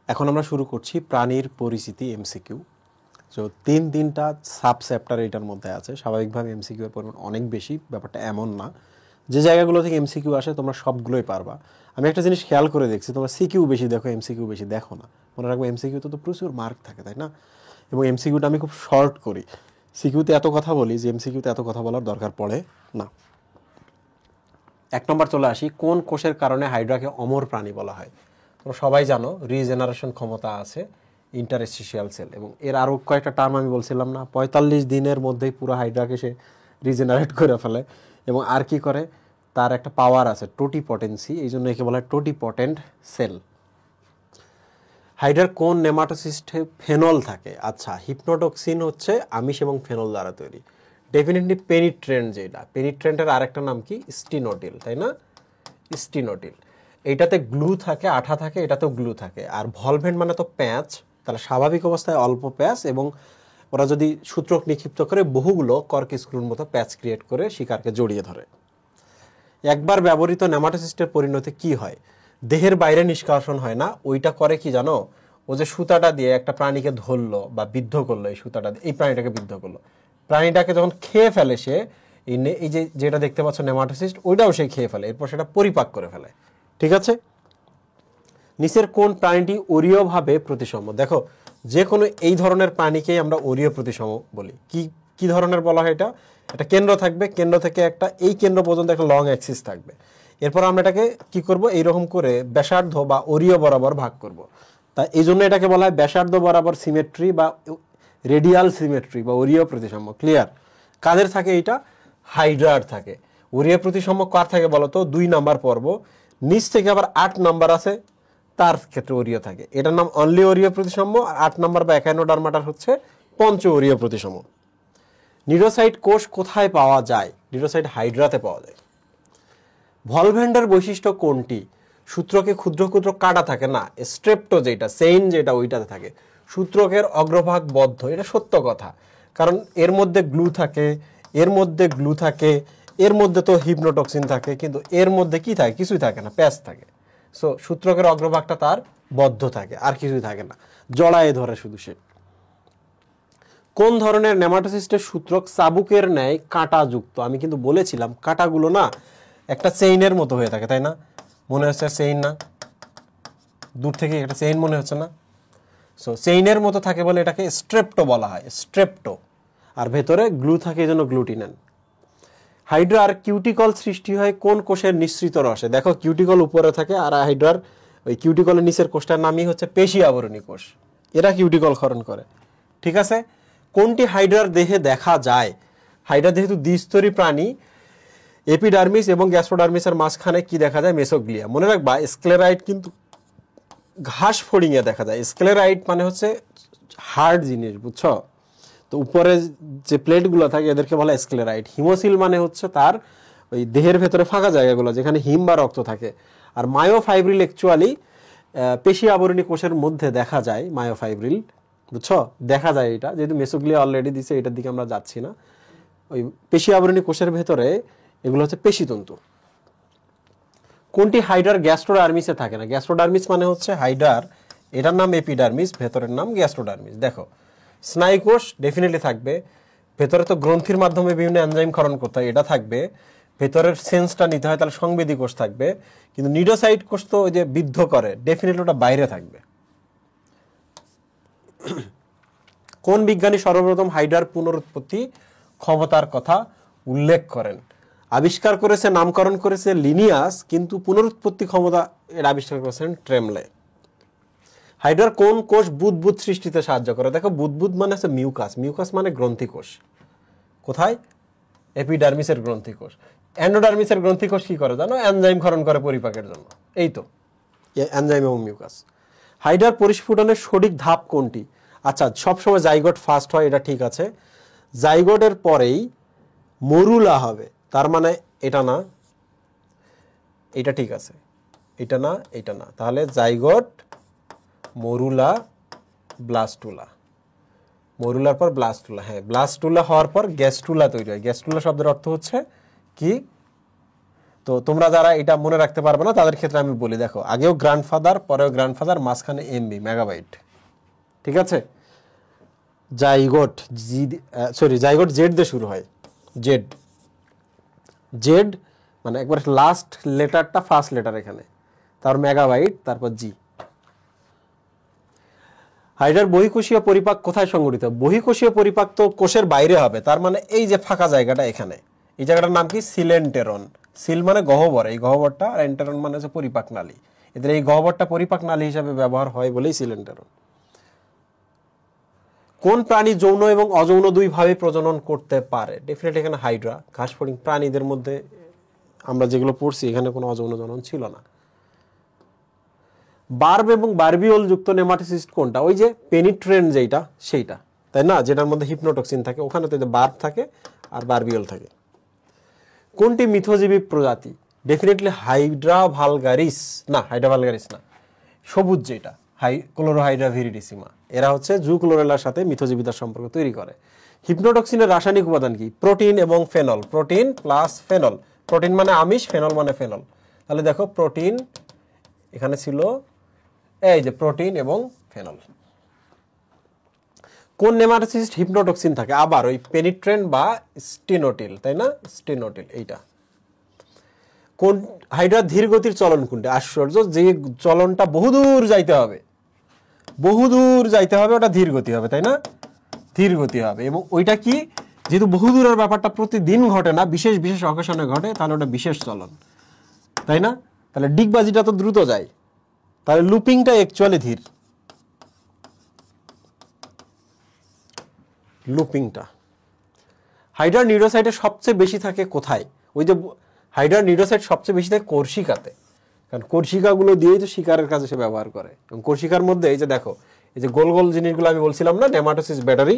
এখন আমরা শুরু করছি প্রাণীর পরিচিতি এমসিকিউ। তো তিনটা সাব চ্যাপ্টার এটার মধ্যে আছে। স্বাভাবিকভাবে এমসিকিউ এর পরিমাণ অনেক বেশি, ব্যাপারটা এমন না। যে জায়গাগুলো থেকে এমসিকিউ আসে তোমরা সবগুলোই পারবা। আমি একটা জিনিস খেয়াল করে দেখছি, তোমরা সিকিউ বেশি দেখো, এমসিকিউ বেশি দেখো না। মনে রাখবো এমসিকিউতে তো প্রচুর মার্ক থাকে, তাই না? এবং এমসিকিউটা আমি খুব শর্ট করি। সিকিউতে এত কথা বলি যে এমসিকিউতে এত কথা বলার দরকার পড়ে না। 1 নম্বর চলে আসি, কোন কোষের কারণে হাইড্রাকে অমর প্রাণী বলা হয়? তোমরা সবাই জানো রিজেনারেশন ক্ষমতা আছে ইন্টারস্টিশিয়াল সেল, এবং এর আরও কয়েকটা টার্ম আমি বলছিলাম না, 45 দিনের মধ্যেই পুরো হাইড্রাকে সে রিজেনারেট করে ফেলে। এবং আর কি করে, তার একটা পাওয়ার আছে টোটিপটেন্সি, এই জন্য একে বলা হয় টোটিপটেন্ট সেল। হাইড্রার কোন নেমাটোসিস্টে ফেনল থাকে? আচ্ছা, হিপনোটক্সিন হচ্ছে আমিষ এবং ফেনল দ্বারা তৈরি। ডেফিনেটলি পেনিট্রেন্ট, যেটা পেনিট্রেন্টের আরেকটা নাম কি? স্টিনোটিল, তাই না? স্টিনোটিল। এইটাতে গ্লু থাকে, আঠা থাকে, এটাতেও গ্লু থাকে। আর ভলভেন্ট মানে তো প্যাঁচ, তাহলে স্বাভাবিক অবস্থায় অল্প প্যাঁচ, এবং ওরা যদি সূত্রক নিক্ষিপ্ত করে বহুগুলো কর্ক স্ক্রুর মতো প্যাঁচ ক্রিয়েট করে শিকারকে জড়িয়ে ধরে। একবার ব্যবহৃত নেমাটোসিস্টের পরিণতি কি হয়? দেহের বাইরে নিষ্কাশন হয় না, ওইটা করে কি জানো? ও যে সুতাটা দিয়ে একটা প্রাণীকে ধরলো বা বিদ্ধ করলো, এই সুতাটা এই প্রাণীটাকে বিদ্ধ করলো, প্রাণীটাকে যখন খেয়ে ফেলে সে, এই যে যেটা দেখতে পাচ্ছ নেমাটোসিস্ট, ওইটাও সে খেয়ে ফেলে, এরপর সেটা পরিপাক করে ফেলে। ঠিক আছে? নিচের কোন প্রাণীটি অরীয়ভাবে প্রতিসম? দেখো, যে কোনো এই ধরনের প্রাণীকেই আমরা অরীয় প্রতিসম বলি। কি ধরনের বলা হয় এটা? একটা কেন্দ্র থাকবে, কেন্দ্র থেকে একটা এই কেন্দ্র পর্যন্ত একটা লং অ্যাক্সিস থাকবে। এরপর আমরা এটাকে কি করব? এইরকম করে ব্যাসার্ধ বা অরীয় বরাবর ভাগ করব। তা এই জন্য এটাকে বলা হয় ব্যাসার্ধ বরাবর সিমেট্রি বা রেডিয়াল সিমেট্রি বা অরীয় প্রতিসাম্য। ক্লিয়ার? কাদের থাকে এইটা? হাইড্রার থাকে। অরীয় প্রতিসাম্য কার থাকে বলো তো? 2 নাম্বার পর্ব, নিচ থেকে আবার 8 নাম্বার আছে, তার ক্ষেত্রে অরীয় থাকে। এটার নাম অনলি অরীয় প্রতিসাম্য। আর 8 নাম্বার বা একাইনোডার্মাটার হচ্ছে পঞ্চ অরীয় প্রতিসাম্য। নিউরোসাইট কোষ কোথায় পাওয়া যায়? নিউরোসাইট হাইড্রাতে পাওয়া যায়। ভলভেন্ডের বৈশিষ্ট্য কোনটি? সূত্রকে ক্ষুদ্র ক্ষুদ্র কাটা থাকে না, স্ট্রেপ্টো যেটা সেইন যেটা ওইটাতে থাকে। সূত্রকের অগ্রভাগ বদ্ধ, এটা সত্য কথা, কারণ এর মধ্যে গ্লু থাকে, এর মধ্যে গ্লু থাকে, এর মধ্যে তো হিপনোটক্সিন থাকে, কিন্তু এর মধ্যে কি থাকে? কিছুই থাকে না, প্যাচ থাকে। সো সূত্রকের অগ্রভাগটা তার বদ্ধ থাকে, আর কিছুই থাকে না, জড়ায়ে ধরে শুধু সে। কোন ধরনের নেমাটোসিস্টের সূত্রক চাবুকের ন্যায় কাঁটাযুক্ত? আমি কিন্তু বলেছিলাম কাঁটাগুলো না একটা চেইনের মতো হয়ে থাকে, তাই না? মনে হচ্ছে চেইন না? দূর থেকে একটা চেইন মনে হচ্ছে না? সো চেইনের মতো থাকে বলে এটাকে স্ট্রেপ্টো বলা হয়, স্ট্রেপ্টো। আর ভেতরে গ্লু থাকে, এই জন্য গ্লুটিনেন। হাইড্রার কিউটিকল সৃষ্টি হয় কোন কোষের নিঃসৃত রসে? দেখো, কিউটিকল উপরে থাকে, আর হাইড্রার ওই কিউটিকলের নিচের কোষটার নামই হচ্ছে পেশি আবরণী কোষ। এরা কিউটিকল ক্ষরণ করে। ঠিক আছে? কোনটি হাইড্রার দেহে দেখা যায়? হাইড্রা যেহেতু দ্বিস্তরী প্রাণী, এপিডার্মিস এবং গ্যাস্ট্রোডার্মিসের মাঝখানে কি দেখা যায়? মেসোগ্লিয়া। মনে রাখবা, স্ক্লেরাইট কিন্তু ঘাস ফড়িংয়ে দেখা যায়। স্ক্লেরাইট মানে হচ্ছে হার্ড জিনিস, বুঝছো? তো উপরে যে প্লেটগুলো থাকে এদেরকে বলা স্ক্লেরাইট। হিমোসিল মানে হচ্ছে তার ওই দেহের ভেতরে ফাঁকা জায়গাগুলো যেখানে হিম বা রক্ত থাকে। আর মায়োফাইব্রিল অ্যাকচুয়ালি পেশি আবরণী কোষের মধ্যে দেখা যায়। মায়োফাইব্রিল, বুঝছো? দেখা যায় এটা, যেহেতু মেসোগ্লিয়া অলরেডি দিছে, এটার দিকে আমরা যাচ্ছি না। ওই পেশি আবরণী কোষের ভেতরে এগুলো হচ্ছে পেশিতন্তু। কোনটি হাইড্রার গ্যাস্ট্রোডার্মিসে থাকে না? গ্যাস্ট্রোডার্মিস মানে হচ্ছে হাইড্রার, এটার নাম এপিডার্মিস, ভেতরের নাম গ্যাস্ট্রোডার্মিস। দেখো, স্নায়ুকোষ ডেফিনেটলি থাকবে, ভেতরে তো গ্রন্থির মাধ্যমে বিভিন্ন এনজাইম ক্ষরণ করতে হয়, এটা থাকবে। ভেতরের সেন্সটা নিতে হয়, তাহলে সংবেদী কোষ থাকবে। কিন্তু নিডোসাইট কোষ তো ওই যে বিদ্ধ করে, ডেফিনেটলি ওটা বাইরে থাকবে। কোন বিজ্ঞানী সর্বপ্রথম হাইড্রার পুনরুৎপত্তি ক্ষমতার কথা উল্লেখ করেন? আবিষ্কার করেছে, নামকরণ করেছে লিনিয়াস, কিন্তু পুনরুৎপত্তি ক্ষমতা এর আবিষ্কার করেছেন ট্রেমলে। হাইড্রার কোন কোষ বুদবুদ সৃষ্টিতে সাহায্য করে? দেখো, বুদবুদ মানে হচ্ছে মিউকাস, মিউকাস মানে গ্রন্থি কোষ। কোথায়? এপিডার্মিসের গ্রন্থি কোষ। এন্ডোডার্মিসের গ্রন্থি কোষ কি করে জানো? এনজাইম ক্ষরণ করে পরিপাকের জন্য। এই তো এনজাইম এবং মিউকাস। হাইড্রার পরিস্ফুটনের সঠিক ধাপ কোনটি? আচ্ছা, সবসময় জাইগোট ফার্স্ট হয়, এটা ঠিক আছে। জাইগোটের পরেই মরুলা হবে, তার মানে এটা না, এটা ঠিক আছে, এটা না, এটা না, তাহলে জাইগোট, মরুলা, ব্লাস্টুলা। মরুলার পর ব্লাস্টুলা। হ্যাঁ, ব্লাস্টুলা হওয়ার পর গ্যাস্ট্রুলা তৈরি হয়। গ্যাস্ট্রুলা শব্দের অর্থ হচ্ছে কি? তো তোমরা যারা এটা মনে রাখতে পারবে না তাদের ক্ষেত্রে আমি বলি, দেখো আগেও গ্র্যান্ডফাদার, পরেও গ্র্যান্ডফাদার, মাঝখানে এমবি মেগাবাইট, ঠিক আছে। জাইগোট জাইগোট জেড দিয়ে শুরু হয়, জেড, জেড মানে একবার লাস্ট লেটারটা ফার্স্ট লেটার এখানে, তার মেগাবাইট, তারপর জি। হাইড্রার বহিঃকোষীয় পরিপাক কোথায় সংঘটিত? বহিঃকোষীয় পরিপাক তো কোষের বাইরে হবে, তার মানে এই যে ফাঁকা জায়গাটা এখানে, এই জায়গাটার নাম কি? সিলেন্টেরন। সিল মানে গহ্বর, এই গহ্বরটা, আর এন্টেরন মানে হচ্ছে পরিপাক নালী। এদের এই গহ্বরটা পরিপাক নালী হিসাবে ব্যবহার হয় বলেই সিলেন্টেরন। কোন প্রাণী যৌন এবং অযৌন দুইভাবে প্রজনন করতে পারে? ডেফিনেটলি এখানে হাইড্রা, ঘাসফড়িং প্রাণীদের মধ্যে আমরা যেগুলো পড়ছি এখানে কোনো অযৌন জনন ছিল না। বার্ব এবং বার্বিওল যুক্ত নেমাটোসিস্ট কোনটা? ওই যে পেনিট্রেন্ট যেটা, সেইটা, তাই না, যেটার মধ্যে হিপনোটক্সিন থাকে, ওখানে তো বার্ব থাকে আর বার্বিওল থাকে। কোনটি মিথজীবী প্রজাতি? ডেফিনেটলি হাইড্রা ভালগারিস, না হাইড্রা ভালগারিস না, সবুজ যেটা ক্লোরোহাইড্রা ভিরিডিসিমা, এরা হচ্ছে জু ক্লোরেলার সাথে মিথজীবিতার সম্পর্ক তৈরি করে। হিপনোটক্সিনের রাসায়নিক উপাদান কি? প্রোটিন এবং phenol, protein plus phenol, protein মানে আমিষ, ফেনল মানে ফেনল। তাহলে দেখো প্রোটিন এখানে ছিল, এই যে প্রোটিন এবং ফেনল। কোন নেমাটোসিস্ট হিপনোটক্সিন থাকে? আবার ওই পেনিট্রেন্ট বা স্টিনোটিল, তাই না, স্টিনোটিল এইটা। কোন হাইড্রার ধীর গতির চলন কোনটা? আশ্চর্য, যে চলনটা বহুদূর যাইতে হবে, বহুদূর যাইতে হবে, ওটা ধীর গতি হবে, তাই না, ধীর গতি হবে। এবং ওইটা কি, যেহেতু বহুদূরের ব্যাপারটা প্রতিদিন ঘটে না, বিশেষ বিশেষ অকেশনে ঘটে, তাহলে ওটা বিশেষ চলন, তাই না। তাহলে ডিগবাজিটা তো দ্রুত যায়, তাহলে লুপিংটা অ্যাকচুয়ালি ধীর, লুপিংটা। হাইড্রার নিউরোসাইটে সবচেয়ে বেশি থাকে কোথায়? ওই যে হাইড্রার নিউরোসাইট সবচেয়ে বেশি থাকে কোর্সিকাতে, কারণ কোর্সিকাগুলো দিয়েই তো শিকারের কাজে সে ব্যবহার করে। এবং কোর্সিকার মধ্যে এই যে দেখো, এই যে গোল গোল জিনিসগুলো আমি বলছিলাম না, নেমাটোসিস ব্যাটারি।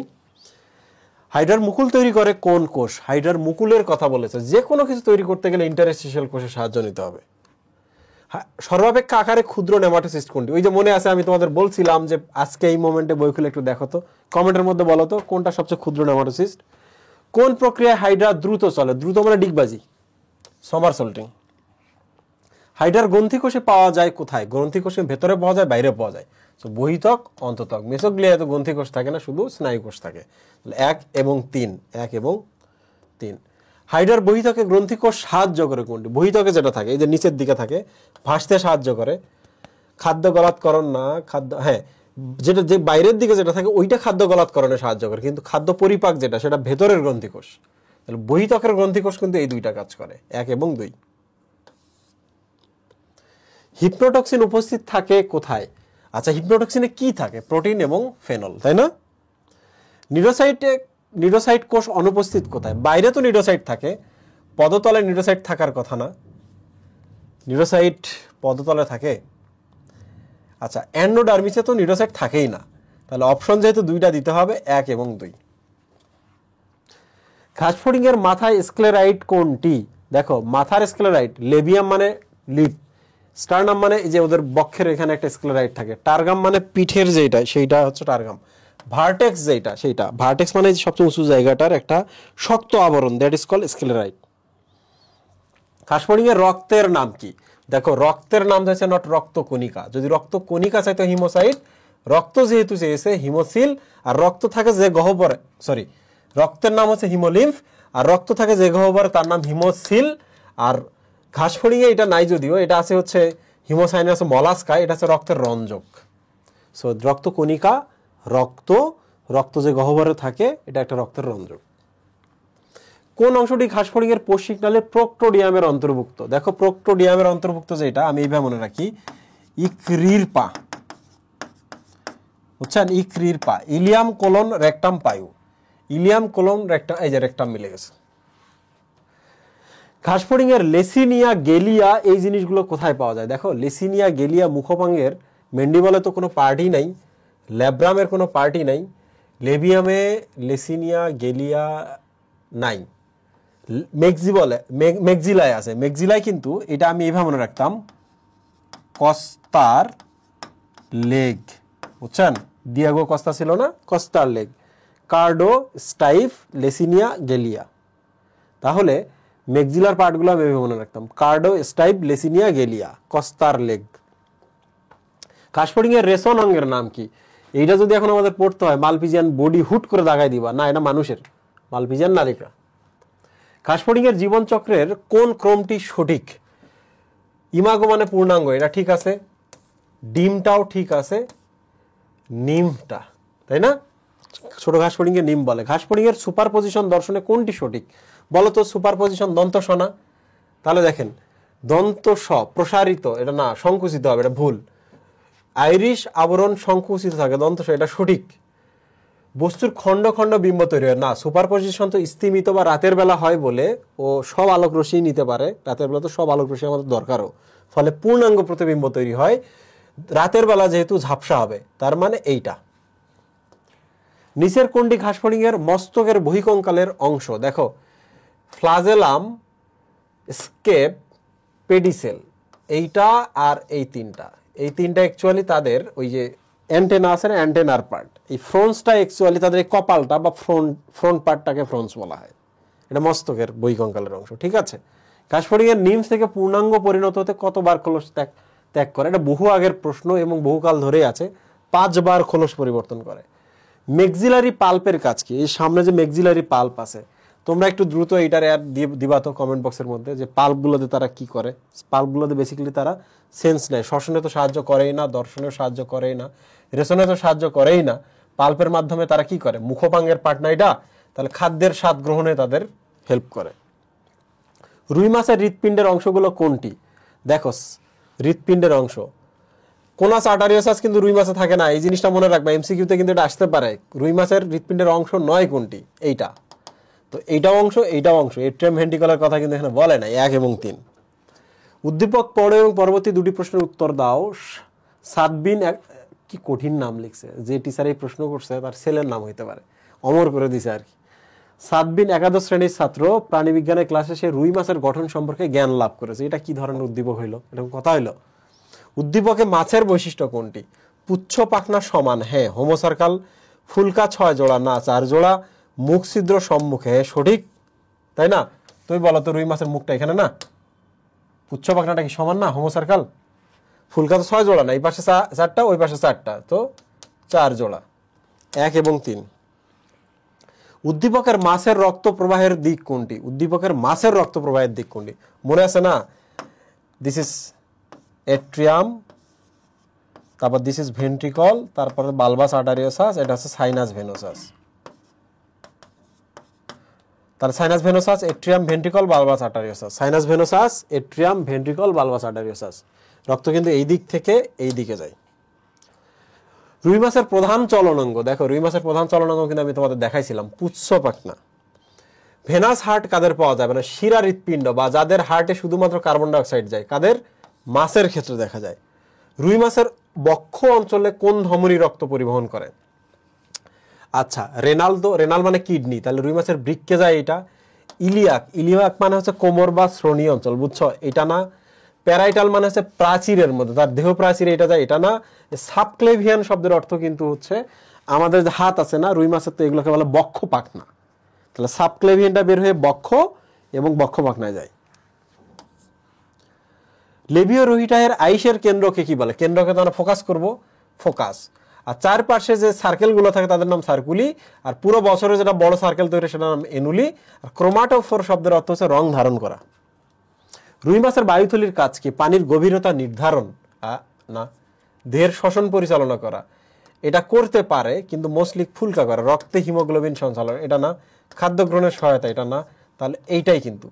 হাইড্রার মুকুল তৈরি করে কোন কোষ? হাইড্রার মুকুলের কথা বলেছে, যে কোনো কিছু তৈরি করতে গেলে ইন্টারস্টিশিয়াল কোষের সাহায্য নিতে হবে। সর্বাপেক্ষা আকারে ক্ষুদ্র নেমাটোসিস্ট কোনটি? ওই যে মনে আছে আমি তোমাদের বলছিলাম যে আজকে এই মোমেন্টে বই খুলে একটু দেখো তো, কমেন্টের মধ্যে বলো তো কোনটা সবচেয়ে ক্ষুদ্র নেমাটোসিস্ট। কোন প্রক্রিয়ায় হাইড্রা দ্রুত চলে? দ্রুত মানে ডিগবাজি, সমারসল্টিং। হাইড্রার গ্রন্থিকোষে পাওয়া যায় কোথায়? গ্রন্থিকোষের ভেতরে পাওয়া যায়, বাইরে পাওয়া যায়। তো বহিত্বক, অন্তত্বক। মেসোগ্লিয়ায় তো গ্রন্থিকোষ থাকে না, শুধু স্নায়ুকোষ থাকে। 1 এবং 3, 1 এবং 3। হাইড্রার বহিত্বকে গ্রন্থিকোষ সাহায্য করে কোনটি? বহিত্বকে যেটা থাকে, এই যে নিচের দিকে থাকে, ভাসতে সাহায্য করে। খাদ্য গলাৎকরণ না, খাদ্য, হ্যাঁ, যেটা যে বাইরের দিকে যেটা থাকে ওইটা খাদ্য গলাৎকরণে সাহায্য করে, কিন্তু খাদ্য পরিপাক যেটা, সেটা ভেতরের গ্রন্থিকোষ। তাহলে বহিত্বকের গ্রন্থিকোষ কিন্তু এই দুইটা কাজ করে, 1 এবং 2। হিপনোটক্সিন উপস্থিত থাকে কোথায়? আচ্ছা, হিপনোটক্সিনে কি থাকে? প্রোটিন এবং ফেনল, তাই না। নিউরোসাইট কোষ অনুপস্থিত কোথায়? বাইরে তো নিউরোসাইট থাকে, পদতলে নিউরোসাইট থাকার কথা না, নিউরোসাইট পদতলে থাকে। আচ্ছা, এন্ডোডার্মিসে তো নিউরোসাইট থাকেই না, তাহলে অপশন যেহেতু দুইটা দিতে হবে, 1 এবং 2। ঘাসফড়িং এর মাথায় স্ক্লেরাইট কোনটি? দেখো মাথার স্ক্লেরাইট, লেবিয়াম মানে লিড, স্টারনাম মানে এই যে ওদের বক্ষের এখানে একটা স্ক্লেরাইট থাকে, টার্গাম মানে পিঠের যেটা, সেইটা হচ্ছে টার্গাম, ভার্টেক্স যেটা সেইটা, ভার্টেক্স মানে সবচেয়ে উঁচু জায়গাটার একটা শক্ত আবরণ, দ্যাট ইজ কল্ড স্ক্লেরাইট। ঘাসফড়িং এর রক্তের নাম কি? দেখো রক্তের নাম হচ্ছে নট রক্তকণিকা, যদি রক্তকণিকা চাইতো হিমোসাইট, রক্ত যেহেতু চেয়েছে হিমোসিল, আর রক্ত থাকে যে গহ্বরে, রক্তের নাম হচ্ছে হিমোলিম্ফ, আর রক্ত থাকে যে গহ্বরে তার নাম হিমোসিল। আর ঘাসফড়িংয়ে এটা নাই, যদিও এটা আছে হচ্ছে হিমোসাইনাস মলাস্কা, এটা হচ্ছে রক্তের রঞ্জক। সো রক্তকণিকা, রক্ত যে গহ্বরে থাকে, এটা একটা রক্তের রঞ্জক। কোন অংশটি ঘাসফড়িং এর পৌষ্টিক নালীর প্রোক্টোডিয়ামের অন্তর্ভুক্ত? দেখো প্রোক্টোডিয়ামের অন্তর্ভুক্ত যেটা, আমি এইভাবে মনে রাখি, ইক্রির পা, বুঝছেন, ইক্রির পা, ইলিয়াম কোলন রেকটাম পায়ু, ইলিয়াম কোলন রেকটাম, এই যে রেকটাম মিলে গেছে। ঘাসফড়িং এর লেসিনিয়া গেলিয়া এই জিনিসগুলো কোথায় পাওয়া যায়? দেখো লেসিনিয়া গেলিয়া মুখপাঙ্গের, মেন্ডিবলে তো কোনো পার্টি নাই, ল্যাব্রামের কোনো পার্টি নাই, লেবিয়ামে লেসিনিয়া গেলিয়া নাই, মেক্সিলায় আছে, মেক্সিলায় কিন্তু এটা আমি এইভাবে মনে রাখতাম, কস্তার লেগ, বুঝছেন, দিয়াগো কস্তা ছিল না, কস্তার লেগ, কার্ডো স্টাইফ লেসিনিয়া গেলিয়া। তাহলে মেক্সিলার পার্টগুলো আমি মনে রাখতাম, কার্ডো স্টাইপ লেসিনিয়া গেলিয়া কস্তার লেগ। ঘাসফড়িং এর রেশন অঙ্গের নাম কি? এইটা যদি এখন আমাদের পড়তে হয়, মালপিজিয়ান বডি হুট করে দাগাই দিবা না, এটা মানুষের, মালপিজিয়ান নালিকা। ঘাসফড়িং এর জীবনচক্রের কোন ক্রমটি সঠিক? ইমাগো মানে পূর্ণাঙ্গ, এটা ঠিক আছে, ডিমটাও ঠিক আছে, নিমটা, তাই না? ছোট ঘাসফড়িং এর নিম বলে। ঘাসফড়িং এর সুপারপজিশন দর্শনে কোনটি সঠিক বলো তো? সুপারপজিশন দন্ত স না, তাহলে দেখেন দন্ত স প্রসারিত, এটা না, সংকুচিত হবে, এটা ভুল। আইরিশ আবরণ সংকুচিত থাকে, দন্ত স, এটা সঠিক। বস্তুর খণ্ড খণ্ড বিম্ব তৈরি হয় না, সুপারপজিশন তো স্থিমিত বা রাতের বেলা হয় বলে ও সব আলোক রশ্মি নিতে পারে, রাতের বেলা তো সব আলোক রশ্মি আমাদের দরকারও, ফলে পূর্ণাঙ্গ প্রতিবিম্ব তৈরি হয়। রাতের বেলা যেহেতু ঝাপসা হবে, তার মানে এইটা। নিচের কোনটি ঘাসফড়িং এর মস্তকের বহিকঙ্কালের অংশ? দেখো, ফ্লাজেলাম, স্কেপ, পেডিসেল, এইটা আর এই তিনটা অ্যাকচুয়ালি তাদের ওই যে অ্যান্টেনা আছে না, অ্যান্টেনার পার্ট। এই ফ্রন্সটা অ্যাকচুয়ালি তাদের এই কপালটা বা ফ্রন্ট পার্টটাকে ফ্রন্স বলা হয়, এটা মস্তকের বহিকঙ্কালের অংশ, ঠিক আছে। ঘাসফড়িং এর নিম থেকে পূর্ণাঙ্গ পরিণত হতে কতবার খোলস ত্যাগ করে? এটা বহু আগের প্রশ্ন এবং বহুকাল ধরেই আছে, 5 বার খোলস পরিবর্তন করে। মেক্সিলারি পাল্পের কাজ কি? এই সামনে যে মেক্সিলারি পাল্প আছে, তোমরা একটু দ্রুত এইটার অ্যাড দিবা তো কমেন্ট বক্সের মধ্যে, যে পাল্পগুলোতে তারা কি করে। পাল্পগুলোতে বেসিক্যালি তারা সেন্স নেয়, শ্বসনে তো সাহায্য করেই না, দর্শনেও সাহায্য করেই না, রেশনে তো সাহায্য করেই না, পাল্পের মাধ্যমে তারা কি করে? মুখপাঙ্গের পার্ট না এটা, তাহলে খাদ্যের স্বাদ গ্রহণে তাদের হেল্প করে। রুই মাছের হৃৎপিণ্ডের অংশগুলো কোনটি? দেখো, হৃৎপিণ্ডের অংশ কোনাস আর্টারিওসাস কিন্তু রুই মাছে থাকে না, এই জিনিসটা মনে রাখবা, এমসিকিউতে কিন্তু এটা আসতে পারে। রুই মাছের হৃৎপিণ্ডের অংশ নয় কোনটি? এইটা। তো এইটাও অংশ, এইটাও অংশ, এট্রিয়াম ভেন্ট্রিকলের কথা কিন্তু এখানে বলে না, 1 এবং 3। উদ্দীপক পড়ো এবং পরবর্তী 2টি প্রশ্নের উত্তর দাও। সাদবিন, কি কঠিন নাম লিখছে, যে টিচার এই প্রশ্ন করছে তার ছেলের নাম হইতে পারে, অমর করে দিছে আর কি। সাদবিন একাদশ শ্রেণীর ছাত্র, প্রাণীবিজ্ঞানের ক্লাসে সে রুই মাছের গঠন সম্পর্কে জ্ঞান লাভ করেছে। এটা কি ধরনের উদ্দীপক হইলো? এরকম কথা হইলো? উদ্দীপকে মাছের বৈশিষ্ট্য কোনটি? পুচ্ছ পাখনা সমান, হ্যাঁ। হোমোসার্কাল, ফুলকা 6 জোড়া না 4 জোড়া, মুখ ছিদ্র সম্মুখে, হ্যাঁ সঠিক, তাই না? তুমি বলো তো, রুই মাছের মুখটা এখানে না, পুচ্ছ পাখনাটা কি সমান না? হোমোসার্কাল, ফুলকা তো 6 জোড়া না, এই পাশে 4টা, ওই পাশে 4টা, তো 4 জোড়া, 1 এবং 3। উদ্দীপকের মাছের রক্ত প্রবাহের দিক কোনটি? উদ্দীপকের মাছের রক্ত প্রবাহের দিক কোনটি? মনে আছে না? দিস ইজ এট্রিয়াম, তারপর দিস ইজ ভেন্ট্রিকল, তারপরে বালবাস আর্টারিওসাস, এটা হচ্ছে সাইনাস ভেনোসাস। তার sinus venosus, atrium, ventricle, bulbus arteriosus, sinus venosus, atrium, ventricle, bulbus arteriosus. রক্ত কিন্তু এই দিক থেকে এই দিকে যায়। রুই মাছের প্রধান চলনাঙ্গ, দেখো রুই মাছের প্রধান চলনাঙ্গ কিন্তু আমি তোমাদের দেখাইছিলাম, পুচ্ছ পাখনা। ভেনাস হার্ট কাদের পাওয়া যাবে না? শিরা হৃৎপিণ্ড বা যাদের হার্টে শুধুমাত্র কার্বন ডাইঅক্সাইড যায়, কাদের? মাছের ক্ষেত্রে দেখা যায়। রুই মাছের বক্ষ অঞ্চলে কোন ধমনী রক্ত পরিবহন করে? আচ্ছা, রেনাল মানে কিডনি, তাহলে রুই মাছের বৃক্কে যায় এটা। ইলিয়াক মানে হচ্ছে কোমর বা শ্রোণী অঞ্চল, বুঝছো? এটা না। প্যারাইটাল মানে হচ্ছে প্রাচীরের মধ্যে, তার দেহ প্রাচীরে এটা যায়, এটা না। সাবক্লেভিয়ান শব্দের অর্থ কিন্তু হচ্ছে আমাদের যে হাত আছে না, রুই মাছের তো এগুলোকে বলে বক্ষ পাখনা, তাহলে সাবক্লেভিয়ানটা বের হয়ে বক্ষ এবং বক্ষ পাখনায় যায়। লেবিও রোহিটাহের আইসের কেন্দ্রকে কি বলে? কেন্দ্রকে তো আমরা ফোকাস করব, ফোকাস। আর চারপাশে যে সার্কেলগুলো থাকে তাদের নাম সার্কুলি, আর পুরো বছরে যেটা বড় সার্কেল তৈরি সেটার নাম এনুলি। আর ক্রোমাটোফোর শব্দের অর্থ হচ্ছে রং ধারণ করা। রুই মাছের বায়ুথলির কাজ কি? পানির গভীরতা নির্ধারণ না, দেহের শ্বসন পরিচালনা করা, এটা করতে পারে কিন্তু মোস্টলি ফুলকা করা, রক্তে হিমোগ্লোবিন সঞ্চালন, এটা না। খাদ্য গ্রহণের সহায়তা, এটা না। তাহলে এইটাই কিন্তু,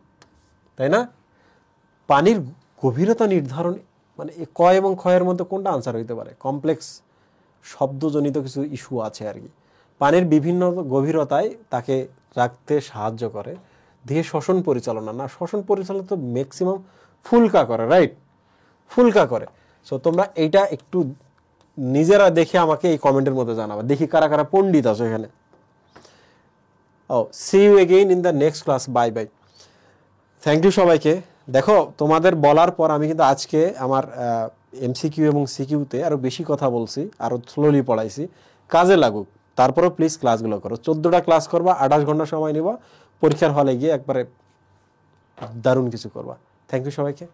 তাই না? পানির গভীরতা নির্ধারণ মানে ক এবং ক্ষয়ের মধ্যে কোনটা আনসার হইতে পারে? কমপ্লেক্স শব্দজনিত কিছু ইস্যু আছে আর কি। পানির বিভিন্ন গভীরতায় তাকে রাখতে সাহায্য করে। দেহে শ্বসন পরিচালনা না, শ্বসন পরিচালনা তো ম্যাক্সিমাম ফুলকা করে, রাইট? ফুলকা করে। সো তোমরা এইটা একটু নিজেরা দেখে আমাকে এই কমেন্টের মধ্যে জানাবা, দেখি কারা কারা পণ্ডিত আছে এখানে। See you again in the next class, bye bye. Thank you সবাইকে। দেখো, তোমাদের বলার পর আমি কিন্তু আজকে আমার এমসিকিউ এবং সিকিউতে আরো বেশি কথা বলছি, আরো স্লোলি পড়াইছি, কাজে লাগুক। তারপরেও প্লিজ ক্লাসগুলো করো। 14টা ক্লাস করবা, 28 ঘন্টা সময় নিবা, পরীক্ষার হলে গিয়ে একবারে দারুণ কিছু করবা। থ্যাংক ইউ সবাইকে।